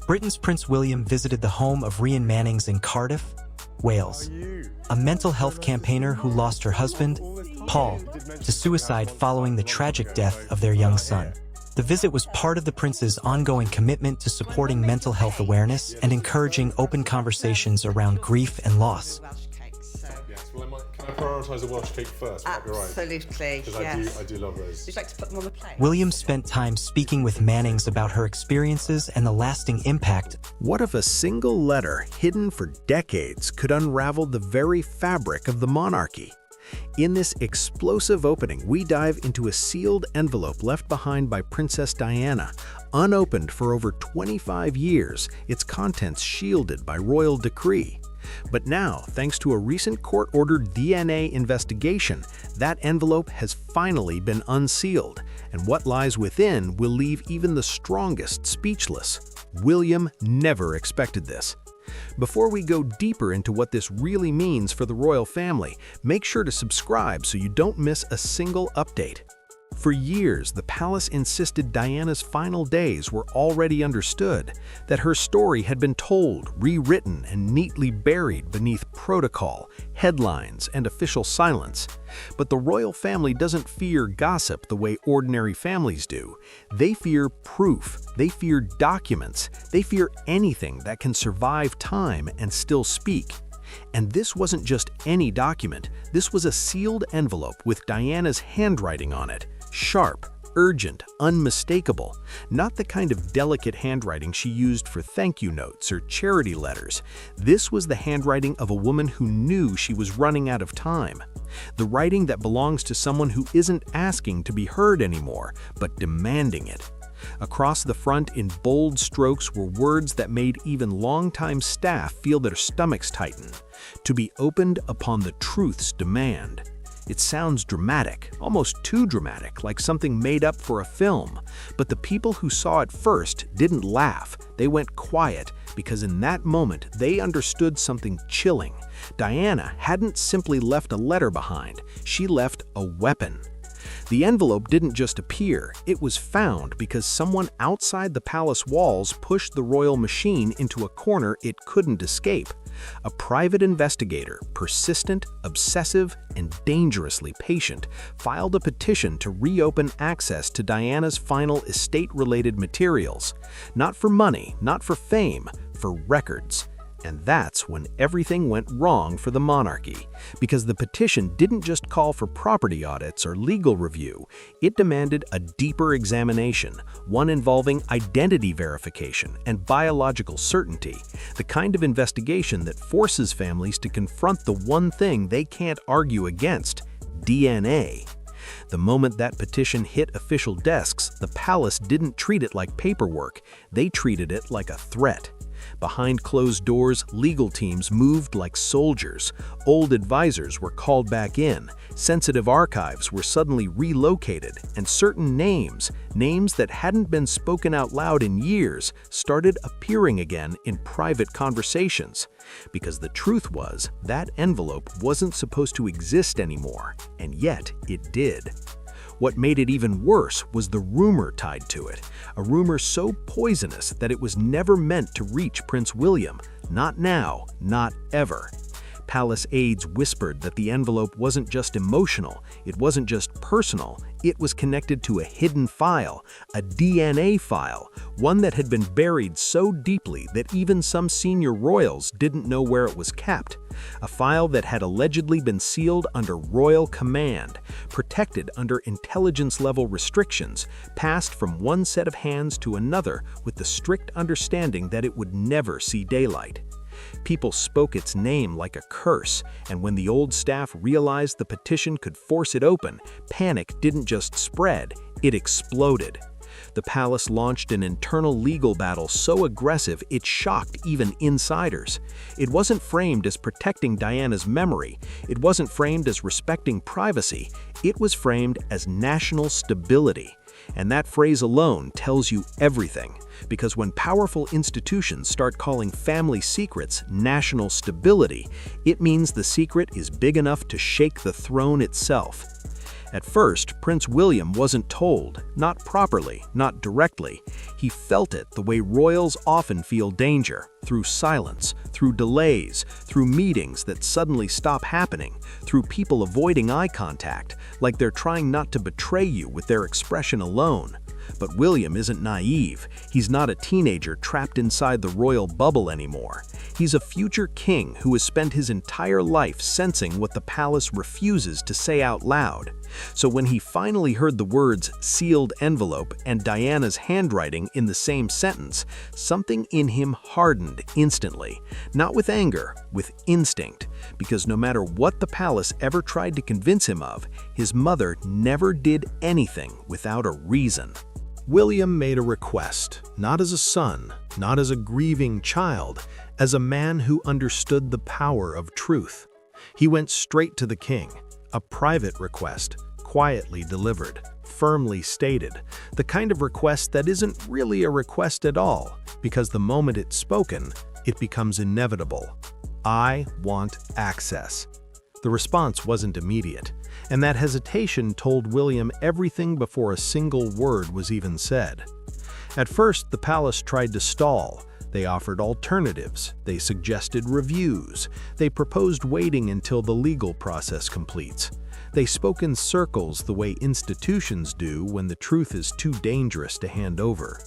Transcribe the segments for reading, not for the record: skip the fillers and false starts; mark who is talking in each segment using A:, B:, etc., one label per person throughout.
A: Britain's Prince William visited the home of Rhian Mannings in Cardiff, Wales. A mental health campaigner who lost her husband, Paul, to suicide following the tragic death of their young son. The visit was part of the prince's ongoing commitment to supporting mental health awareness and encouraging open conversations around grief and loss.
B: Yes, well, can I prioritise a Welsh cake first?
C: Absolutely,
B: Because
C: yes.
B: I do love those.
C: Would you like to put them on the plate?
A: William spent time speaking with Mannings about her experiences and the lasting impact.
D: What if a single letter hidden for decades could unravel the very fabric of the monarchy? In this explosive opening, we dive into a sealed envelope left behind by Princess Diana, unopened for over 25 years, its contents shielded by royal decree. But now, thanks to a recent court-ordered DNA investigation, that envelope has finally been unsealed, and what lies within will leave even the strongest speechless. William never expected this. Before we go deeper into what this really means for the royal family, make sure to subscribe so you don't miss a single update. For years, the palace insisted Diana's final days were already understood, that her story had been told, rewritten, and neatly buried beneath protocol, headlines, and official silence. But the royal family doesn't fear gossip the way ordinary families do. They fear proof, they fear documents, they fear anything that can survive time and still speak. And this wasn't just any document, this was a sealed envelope with Diana's handwriting on it. Sharp, urgent, unmistakable. Not the kind of delicate handwriting she used for thank you notes or charity letters. This was the handwriting of a woman who knew she was running out of time. The writing that belongs to someone who isn't asking to be heard anymore, but demanding it. Across the front in bold strokes were words that made even longtime staff feel their stomachs tighten. To be opened upon the truth's demand. It sounds dramatic, almost too dramatic, like something made up for a film. But the people who saw it first didn't laugh. They went quiet, because in that moment they understood something chilling. Diana hadn't simply left a letter behind, she left a weapon. The envelope didn't just appear, it was found because someone outside the palace walls pushed the royal machine into a corner it couldn't escape. A private investigator, persistent, obsessive, and dangerously patient, filed a petition to reopen access to Diana's final estate-related materials. Not for money, not for fame, for records. And that's when everything went wrong for the monarchy, because the petition didn't just call for property audits or legal review, it demanded a deeper examination, one involving identity verification and biological certainty, the kind of investigation that forces families to confront the one thing they can't argue against: DNA. The moment that petition hit official desks, the palace didn't treat it like paperwork, they treated it like a threat. Behind closed doors, legal teams moved like soldiers. Old advisors were called back in. Sensitive archives were suddenly relocated, and certain names that hadn't been spoken out loud in years, started appearing again in private conversations. Because the truth was, that envelope wasn't supposed to exist anymore, and yet it did. What made it even worse was the rumor tied to it, a rumor so poisonous that it was never meant to reach Prince William, not now, not ever. Palace aides whispered that the envelope wasn't just emotional, it wasn't just personal, it was connected to a hidden file, a DNA file, one that had been buried so deeply that even some senior royals didn't know where it was kept. A file that had allegedly been sealed under royal command, protected under intelligence-level restrictions, passed from one set of hands to another with the strict understanding that it would never see daylight. People spoke its name like a curse, and when the old staff realized the petition could force it open, panic didn't just spread, it exploded. The palace launched an internal legal battle so aggressive it shocked even insiders. It wasn't framed as protecting Diana's memory, it wasn't framed as respecting privacy, it was framed as national stability. And that phrase alone tells you everything, because when powerful institutions start calling family secrets national stability, it means the secret is big enough to shake the throne itself. At first, Prince William wasn't told, not properly, not directly. He felt it the way royals often feel danger, through silence, through delays, through meetings that suddenly stop happening, through people avoiding eye contact, like they're trying not to betray you with their expression alone. But William isn't naive. He's not a teenager trapped inside the royal bubble anymore. He's a future king who has spent his entire life sensing what the palace refuses to say out loud. So when he finally heard the words "sealed envelope" and Diana's handwriting in the same sentence, something in him hardened instantly. Not with anger, with instinct. Because no matter what the palace ever tried to convince him of, his mother never did anything without a reason. William made a request, not as a son, not as a grieving child, as a man who understood the power of truth. He went straight to the king, a private request, quietly delivered, firmly stated, the kind of request that isn't really a request at all, because the moment it's spoken, it becomes inevitable. I want access. The response wasn't immediate, and that hesitation told William everything before a single word was even said. At first, the palace tried to stall. They offered alternatives, they suggested reviews, they proposed waiting until the legal process completes. They spoke in circles the way institutions do when the truth is too dangerous to hand over.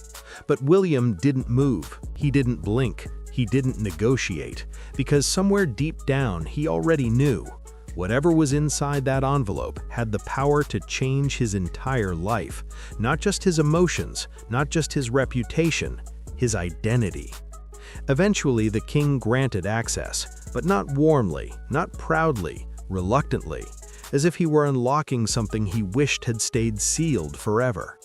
D: But William didn't move, he didn't blink, he didn't negotiate, because somewhere deep down he already knew. Whatever was inside that envelope had the power to change his entire life, not just his emotions, not just his reputation, his identity. Eventually, the king granted access, but not warmly, not proudly, reluctantly, as if he were unlocking something he wished had stayed sealed forever.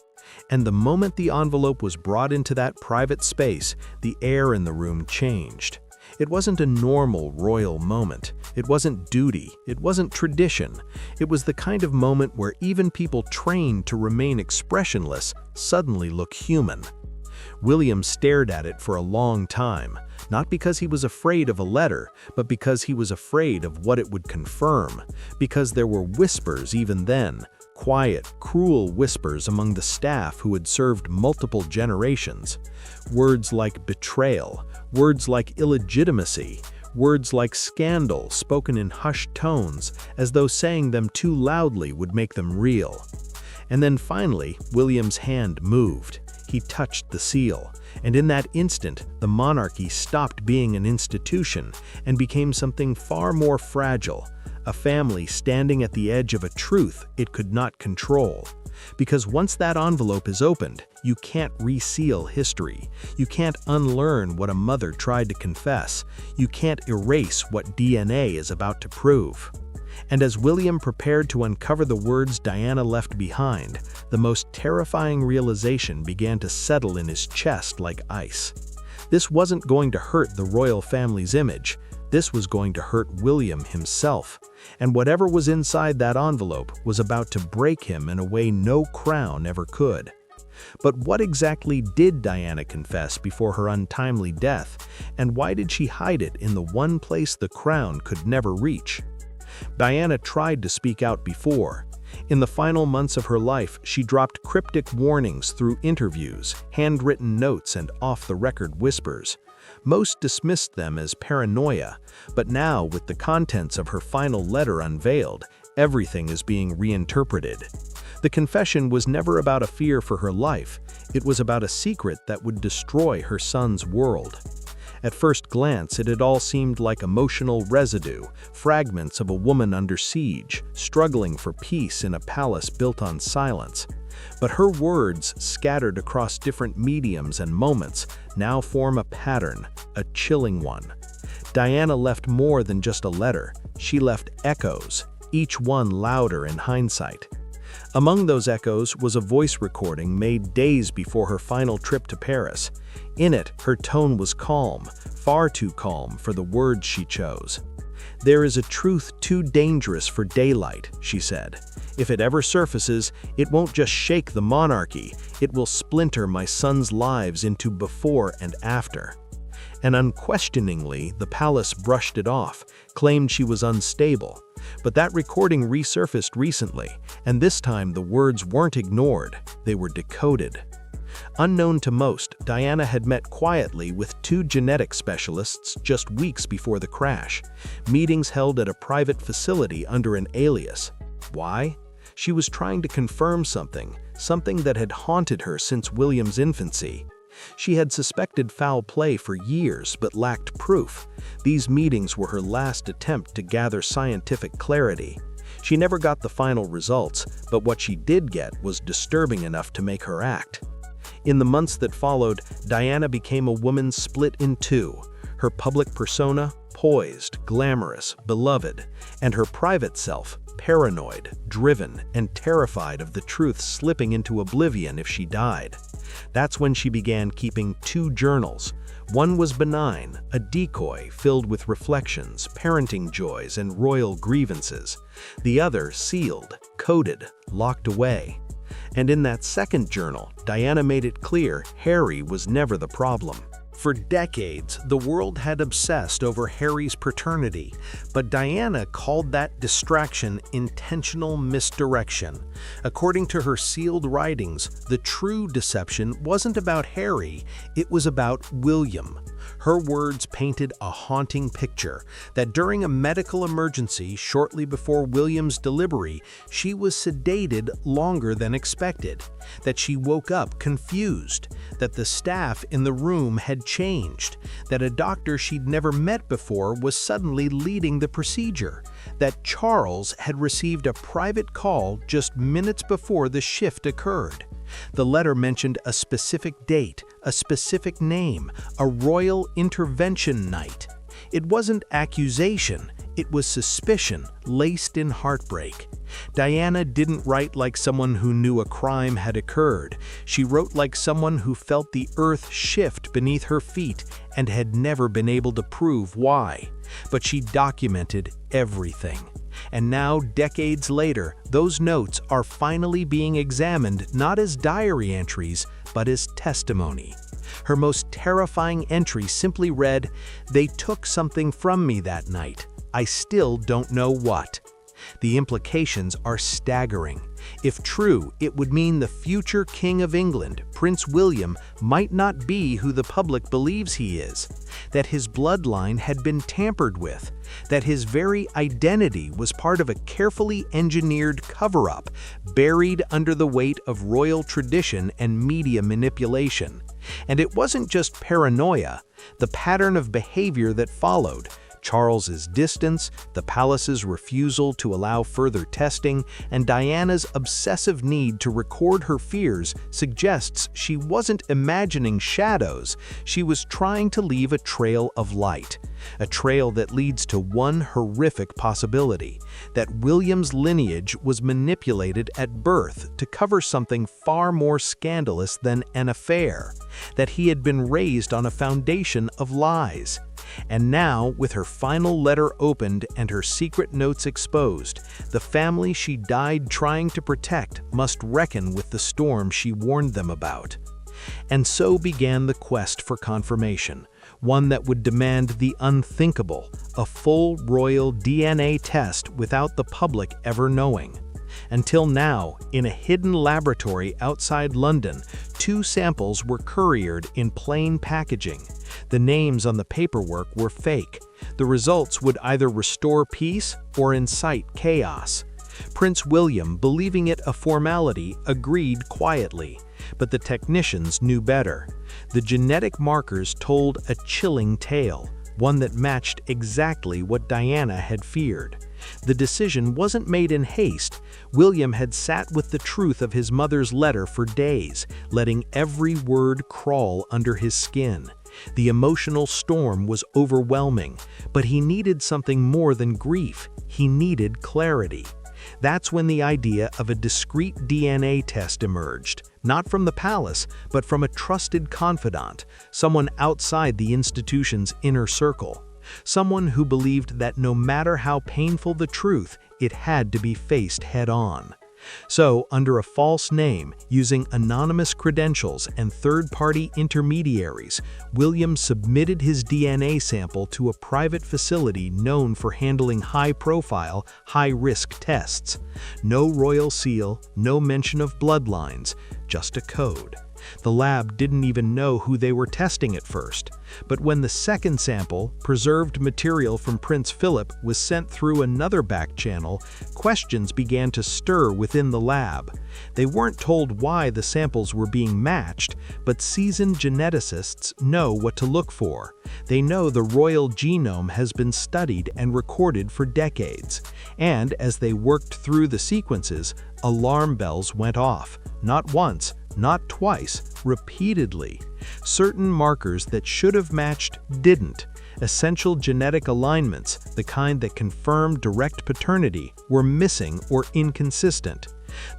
D: And the moment the envelope was brought into that private space, the air in the room changed. It wasn't a normal royal moment. It wasn't duty. It wasn't tradition. It was the kind of moment where even people trained to remain expressionless suddenly look human. William stared at it for a long time, not because he was afraid of a letter, but because he was afraid of what it would confirm, because there were whispers even then, quiet, cruel whispers among the staff who had served multiple generations. Words like betrayal, words like illegitimacy, words like scandal spoken in hushed tones, as though saying them too loudly would make them real. And then finally, William's hand moved. He touched the seal, and in that instant, the monarchy stopped being an institution and became something far more fragile, a family standing at the edge of a truth it could not control. Because once that envelope is opened, you can't reseal history. You can't unlearn what a mother tried to confess. You can't erase what DNA is about to prove. And as William prepared to uncover the words Diana left behind, the most terrifying realization began to settle in his chest like ice. This wasn't going to hurt the royal family's image. This was going to hurt William himself. And whatever was inside that envelope was about to break him in a way no crown ever could. But what exactly did Diana confess before her untimely death, and why did she hide it in the one place the crown could never reach? Diana tried to speak out before. In the final months of her life, she dropped cryptic warnings through interviews, handwritten notes, and off-the-record whispers. Most dismissed them as paranoia, but now, with the contents of her final letter unveiled, everything is being reinterpreted. The confession was never about a fear for her life. It was about a secret that would destroy her son's world. At first glance, it had all seemed like emotional residue, fragments of a woman under siege, struggling for peace in a palace built on silence. But her words, scattered across different mediums and moments, now form a pattern, a chilling one. Diana left more than just a letter. She left echoes, each one louder in hindsight. Among those echoes was a voice recording made days before her final trip to Paris. In it, her tone was calm, far too calm for the words she chose. "There is a truth too dangerous for daylight," she said. "If it ever surfaces, it won't just shake the monarchy, it will splinter my son's lives into before and after." and unquestioningly, the palace brushed it off, claimed she was unstable. But that recording resurfaced recently, and this time the words weren't ignored, they were decoded. Unknown to most, Diana had met quietly with 2 genetic specialists just weeks before the crash, meetings held at a private facility under an alias. Why? She was trying to confirm something that had haunted her since William's infancy. She had suspected foul play for years but lacked proof. These meetings were her last attempt to gather scientific clarity. She never got the final results, but what she did get was disturbing enough to make her act. In the months that followed, Diana became a woman split in 2. Her public persona, poised, glamorous, beloved, and her private self, paranoid, driven, and terrified of the truth slipping into oblivion if she died. That's when she began keeping 2 journals. One was benign, a decoy filled with reflections, parenting joys, and royal grievances. The other sealed, coded, locked away. And in that second journal, Diana made it clear Harry was never the problem. For decades, the world had obsessed over Harry's paternity, but Diana called that distraction intentional misdirection. According to her sealed writings, the true deception wasn't about Harry, it was about William. Her words painted a haunting picture that during a medical emergency shortly before William's delivery, she was sedated longer than expected, that she woke up confused, that the staff in the room had changed, that a doctor she'd never met before was suddenly leading the procedure, that Charles had received a private call just minutes before the shift occurred. The letter mentioned a specific date, a specific name, a royal intervention night. It wasn't accusation, it was suspicion laced in heartbreak. Diana didn't write like someone who knew a crime had occurred. She wrote like someone who felt the earth shift beneath her feet and had never been able to prove why. But she documented everything. And now, decades later, those notes are finally being examined not as diary entries, but as testimony. Her most terrifying entry simply read, "They took something from me that night. I still don't know what." The implications are staggering. If true, it would mean the future King of England, Prince William, might not be who the public believes he is, that his bloodline had been tampered with, that his very identity was part of a carefully engineered cover-up, buried under the weight of royal tradition and media manipulation. And it wasn't just paranoia, the pattern of behavior that followed, Charles's distance, the palace's refusal to allow further testing, and Diana's obsessive need to record her fears suggests she wasn't imagining shadows, she was trying to leave a trail of light. A trail that leads to one horrific possibility, that William's lineage was manipulated at birth to cover something far more scandalous than an affair, that he had been raised on a foundation of lies. And now, with her final letter opened and her secret notes exposed, the family she died trying to protect must reckon with the storm she warned them about. And so began the quest for confirmation, one that would demand the unthinkable, a full royal DNA test without the public ever knowing. Until now, in a hidden laboratory outside London, 2 samples were couriered in plain packaging. The names on the paperwork were fake. The results would either restore peace or incite chaos. Prince William, believing it a formality, agreed quietly. But the technicians knew better. The genetic markers told a chilling tale, one that matched exactly what Diana had feared. The decision wasn't made in haste. William had sat with the truth of his mother's letter for days, letting every word crawl under his skin. The emotional storm was overwhelming, but he needed something more than grief. He needed clarity. That's when the idea of a discreet DNA test emerged, not from the palace, but from a trusted confidant, someone outside the institution's inner circle. Someone who believed that no matter how painful the truth, it had to be faced head-on. So, under a false name, using anonymous credentials and third-party intermediaries, William submitted his DNA sample to a private facility known for handling high-profile, high-risk tests. No royal seal, no mention of bloodlines, just a code. The lab didn't even know who they were testing at first, but when the second sample, preserved material from Prince Philip, was sent through another back channel, questions began to stir within the lab. They weren't told why the samples were being matched, but seasoned geneticists know what to look for. They know the royal genome has been studied and recorded for decades. And as they worked through the sequences, alarm bells went off, not once, not twice, repeatedly. Certain markers that should have matched didn't. Essential genetic alignments, the kind that confirm direct paternity, were missing or inconsistent.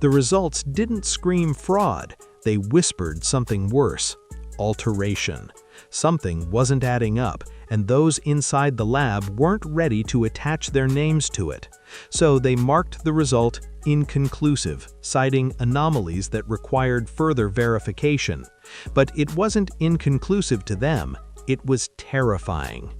D: The results didn't scream fraud, they whispered something worse: alteration. Something wasn't adding up, and those inside the lab weren't ready to attach their names to it. So they marked the result inconclusive, citing anomalies that required further verification. But it wasn't inconclusive to them, it was terrifying.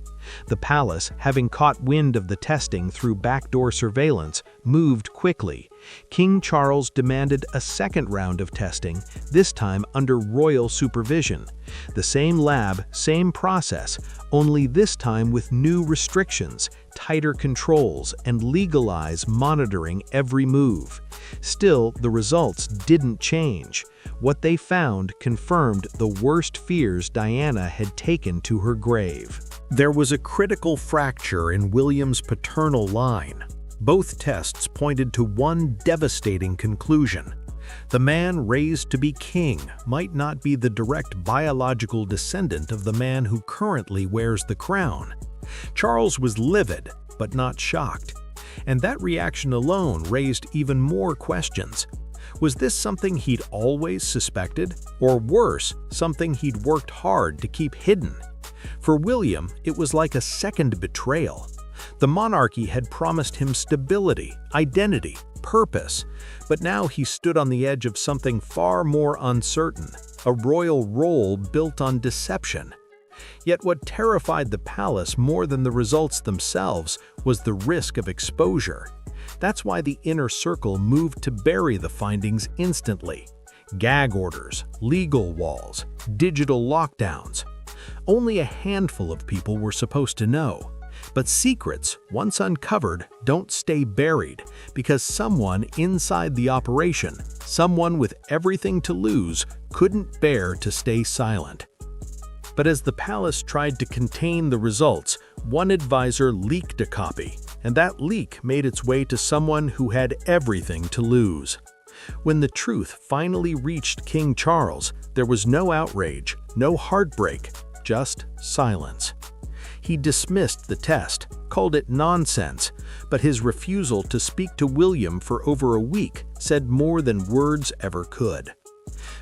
D: The palace, having caught wind of the testing through backdoor surveillance, moved quickly. King Charles demanded a second round of testing, this time under royal supervision. The same lab, same process, only this time with new restrictions, tighter controls, and legalized monitoring every move. Still, the results didn't change. What they found confirmed the worst fears Diana had taken to her grave.
E: There was a critical fracture in William's paternal line. Both tests pointed to one devastating conclusion. The man raised to be king might not be the direct biological descendant of the man who currently wears the crown. Charles was livid, but not shocked. And that reaction alone raised even more questions. Was this something he'd always suspected? Or worse, something he'd worked hard to keep hidden? For William, it was like a second betrayal. The monarchy had promised him stability, identity, purpose, but now he stood on the edge of something far more uncertain, a royal role built on deception. Yet what terrified the palace more than the results themselves was the risk of exposure. That's why the inner circle moved to bury the findings instantly. Gag orders, legal walls, digital lockdowns. Only a handful of people were supposed to know. But secrets, once uncovered, don't stay buried, because someone inside the operation, someone with everything to lose, couldn't bear to stay silent. But as the palace tried to contain the results, one advisor leaked a copy, and that leak made its way to someone who had everything to lose. When the truth finally reached King Charles, there was no outrage, no heartbreak, just silence. He dismissed the test, called it nonsense, but his refusal to speak to William for over a week said more than words ever could.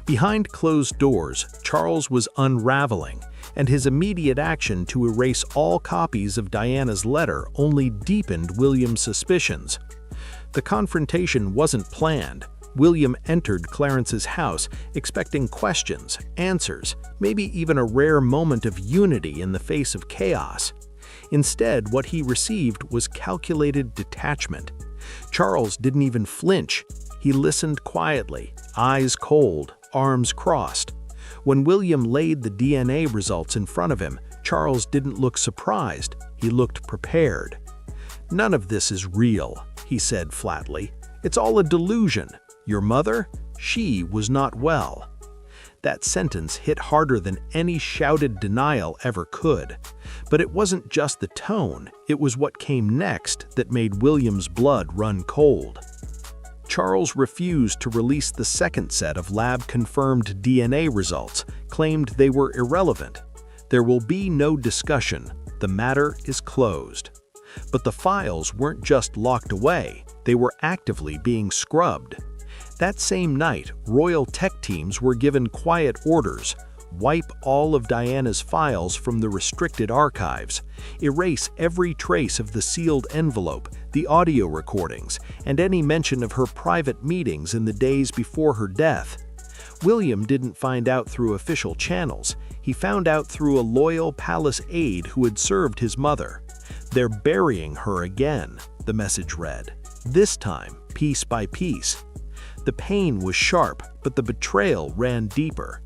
E: Behind closed doors, Charles was unraveling, and his immediate action to erase all copies of Diana's letter only deepened William's suspicions. The confrontation wasn't planned. William entered Clarence's house expecting questions, answers, maybe even a rare moment of unity in the face of chaos. Instead, what he received was calculated detachment. Charles didn't even flinch. He listened quietly, eyes cold, arms crossed. When William laid the DNA results in front of him, Charles didn't look surprised. He looked prepared. "None of this is real," he said flatly. "It's all a delusion. Your mother? She was not well." That sentence hit harder than any shouted denial ever could. But it wasn't just the tone, it was what came next that made William's blood run cold. Charles refused to release the second set of lab-confirmed DNA results, claimed they were irrelevant. "There will be no discussion. The matter is closed." But the files weren't just locked away, they were actively being scrubbed. That same night, royal tech teams were given quiet orders: wipe all of Diana's files from the restricted archives, erase every trace of the sealed envelope, the audio recordings, and any mention of her private meetings in the days before her death. William didn't find out through official channels. He found out through a loyal palace aide who had served his mother. "They're burying her again," the message read. "This time, piece by piece." The pain was sharp, but the betrayal ran deeper.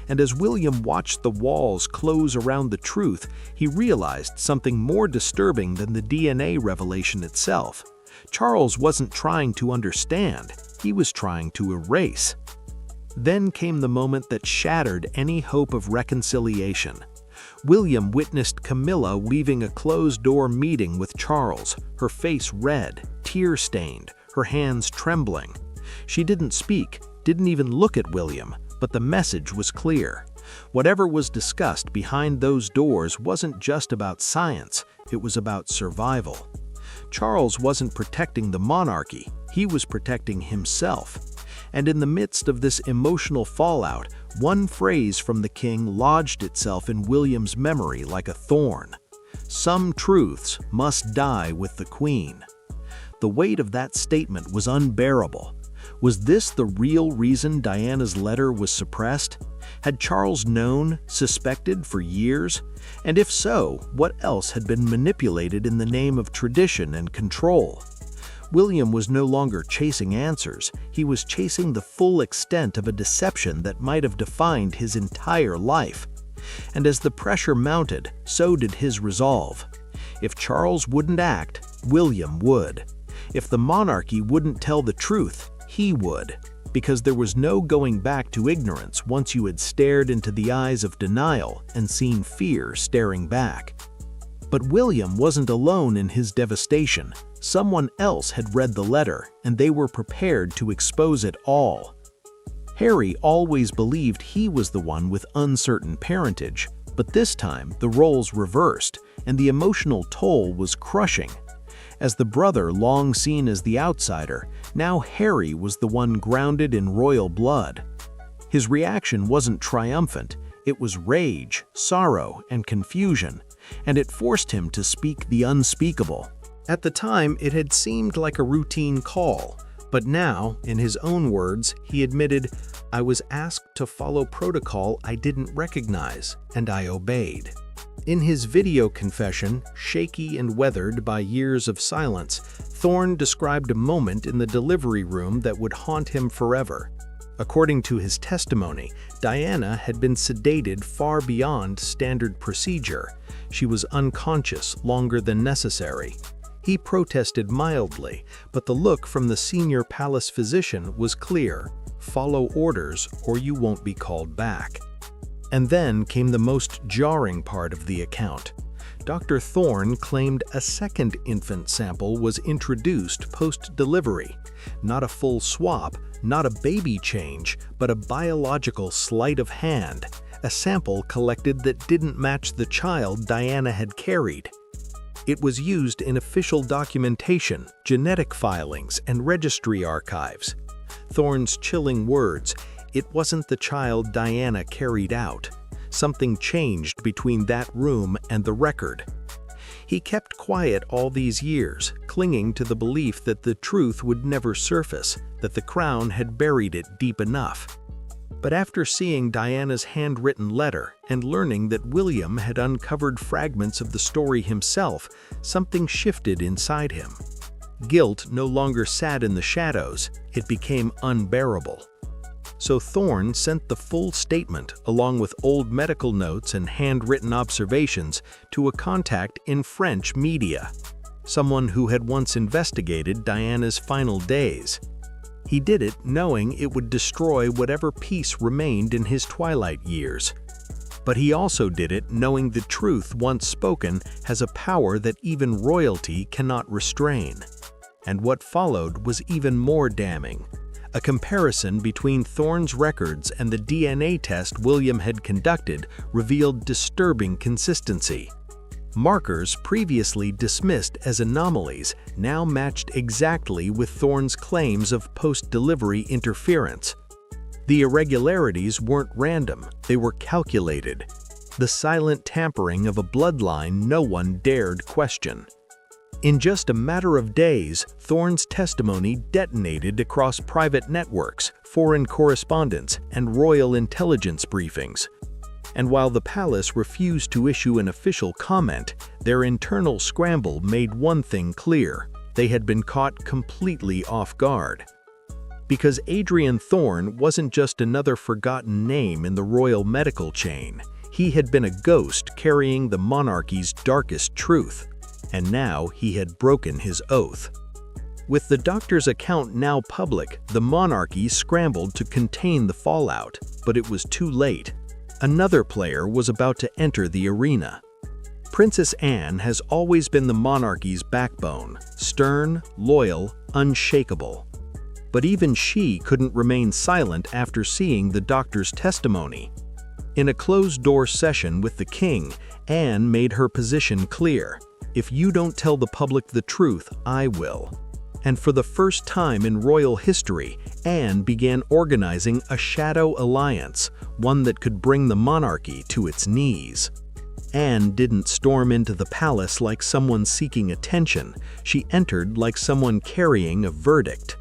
E: And as William watched the walls close around the truth, he realized something more disturbing than the DNA revelation itself. Charles wasn't trying to understand, he was trying to erase. Then came the moment that shattered any hope of reconciliation. William witnessed Camilla leaving a closed-door meeting with Charles, her face red, tear-stained, her hands trembling. She didn't speak, didn't even look at William, but the message was clear. Whatever was discussed behind those doors wasn't just about science, it was about survival. Charles wasn't protecting the monarchy, he was protecting himself. And in the midst of this emotional fallout, one phrase from the king lodged itself in William's memory like a thorn. "Some truths must die with the queen." The weight of that statement was unbearable. Was this the real reason Diana's letter was suppressed? Had Charles known, suspected for years? And if so, what else had been manipulated in the name of tradition and control? William was no longer chasing answers, he was chasing the full extent of a deception that might have defined his entire life. And as the pressure mounted, so did his resolve. If Charles wouldn't act, William would. If the monarchy wouldn't tell the truth, he would. Because there was no going back to ignorance once you had stared into the eyes of denial and seen fear staring back. But William wasn't alone in his devastation. Someone else had read the letter, and they were prepared to expose it all. Harry always believed he was the one with uncertain parentage, but this time the roles reversed, and the emotional toll was crushing. As the brother long seen as the outsider, now Harry was the one grounded in royal blood. His reaction wasn't triumphant, it was rage, sorrow, and confusion, and it forced him to speak the unspeakable. At the time, it had seemed like a routine call, but now, in his own words, he admitted, "I was asked to follow protocol I didn't recognize, and I obeyed." In his video confession, shaky and weathered by years of silence, Thorne described a moment in the delivery room that would haunt him forever. According to his testimony, Diana had been sedated far beyond standard procedure. She was unconscious longer than necessary. He protested mildly, but the look from the senior palace physician was clear: follow orders or you won't be called back. And then came the most jarring part of the account. Dr. Thorne claimed a second infant sample was introduced post-delivery. Not a full swap, not a baby change, but a biological sleight of hand, a sample collected that didn't match the child Diana had carried. It was used in official documentation, genetic filings, and registry archives. Thorne's chilling words: "It wasn't the child Diana carried out. Something changed between that room and the record." He kept quiet all these years, clinging to the belief that the truth would never surface, that the crown had buried it deep enough. But after seeing Diana's handwritten letter and learning that William had uncovered fragments of the story himself, something shifted inside him. Guilt no longer sat in the shadows, it became unbearable. So Thorne sent the full statement, along with old medical notes and handwritten observations, to a contact in French media, someone who had once investigated Diana's final days. He did it knowing it would destroy whatever peace remained in his twilight years. But he also did it knowing the truth once spoken has a power that even royalty cannot restrain. And what followed was even more damning. A comparison between Thorne's records and the DNA test William had conducted revealed disturbing consistency. Markers previously dismissed as anomalies now matched exactly with Thorne's claims of post-delivery interference.
D: The irregularities weren't random, they were calculated. The silent tampering of a bloodline no one dared question. In just a matter of days, Thorne's testimony detonated across private networks, foreign correspondence, and royal intelligence briefings. And while the palace refused to issue an official comment, their internal scramble made one thing clear: they had been caught completely off guard. Because Adrian Thorne wasn't just another forgotten name in the royal medical chain, he had been a ghost carrying the monarchy's darkest truth. And now he had broken his oath. With the doctor's account now public, the monarchy scrambled to contain the fallout, but it was too late. Another player was about to enter the arena. Princess Anne has always been the monarchy's backbone, stern, loyal, unshakable. But even she couldn't remain silent after seeing the doctor's testimony. In a closed-door session with the king, Anne made her position clear: if you don't tell the public the truth, I will. And for the first time in royal history, Anne began organizing a shadow alliance, one that could bring the monarchy to its knees. Anne didn't storm into the palace like someone seeking attention. She entered like someone carrying a verdict.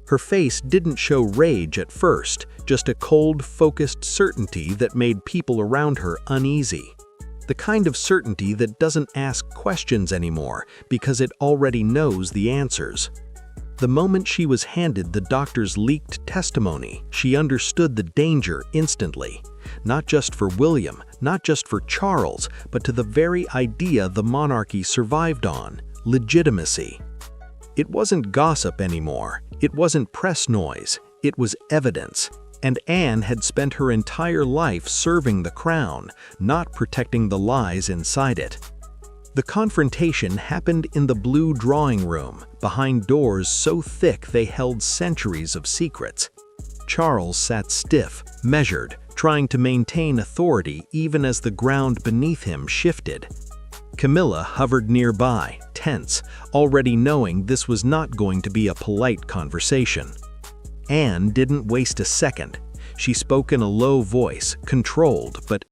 D: Her face didn't show rage at first, just a cold, focused certainty that made people around her uneasy. The kind of certainty that doesn't ask questions anymore because it already knows the answers. The moment she was handed the doctor's leaked testimony, she understood the danger instantly. Not just for William, not just for Charles, but to the very idea the monarchy survived on: legitimacy. It wasn't gossip anymore. It wasn't press noise. It was evidence. And Anne had spent her entire life serving the crown, not protecting the lies inside it. The confrontation happened in the blue drawing room, behind doors so thick they held centuries of secrets. Charles sat stiff, measured, trying to maintain authority even as the ground beneath him shifted. Camilla hovered nearby, tense, already knowing this was not going to be a polite conversation. Anne didn't waste a second. She spoke in a low voice, controlled but